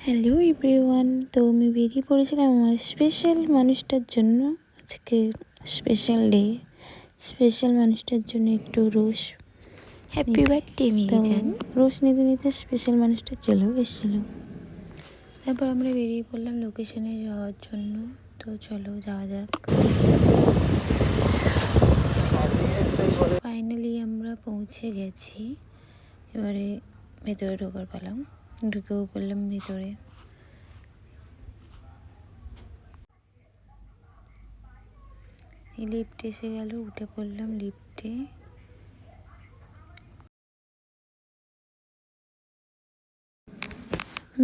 Hello everyone, তো আমি বেরিয়ে পড়েছিলাম আমার স্পেশাল মানুষটার জন্য। আজকে স্পেশাল ডে, স্পেশাল মানুষটার জন্য একটু রোজ হ্যাপি বার্থডে মিরিজান। রোজ নিতে নিতে স্পেশাল মানুষটা চলেও এসেছিলো। তারপর আমরা বেরিয়ে পড়লাম লোকেশনে যাওয়ার জন্য। তো চলো যাওয়া যাক। ফাইনালি আমরা পৌঁছে গেছি। এবারে ভেতরে ঢোকার পেলাম, ঢুকেও পড়লাম ভেতরে। লিফট এসে গেল, উঠে পড়লাম লিফটে।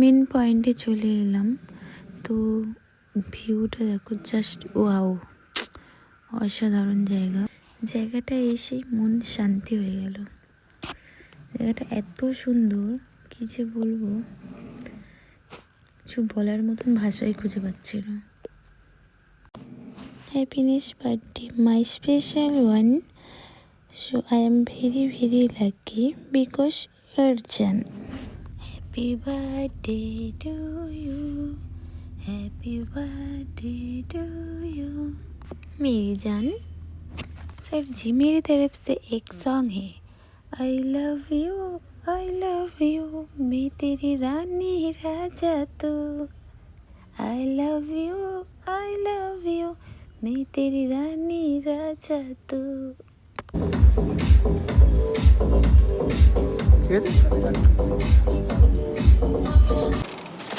মেন পয়েন্টে চলে এলাম। তো ভিউটা দেখো, জাস্ট ওয়াও, অসাধারণ জায়গাটা এসে মন শান্তি হয়ে গেল। জায়গাটা এত সুন্দর, কি যে বলবো, কিছু বলার মতন ভাষাই খুঁজে পাচ্ছি না। Happiness birthday, my special one, so I am very very lucky because you are জান। Happy birthday to you, happy birthday to you मेरी जान। सर जी मेरी तरफ से एक सॉन्ग है, आई लव यू मैं तेरी रानी राजा तू, आई लव यू मैं तेरी रानी राजा तू।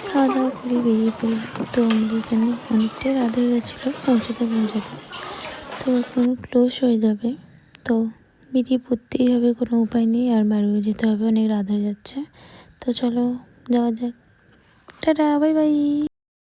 খাওয়া দাওয়া করে বেরিয়ে পড়লাম। তো আমরা এখানে অনেকটাই রাত হয়ে গেছিলো পৌঁছাতে। তো এখন ক্লোজ হয়ে যাবে, তো বেরিয়ে পড়তেই হবে, কোনো উপায় নেই, আর বাড়িও যেতে হবে, অনেক রাত হয়ে যাচ্ছে। তো চলো যাওয়া যাক, টাটা, বাই বাই।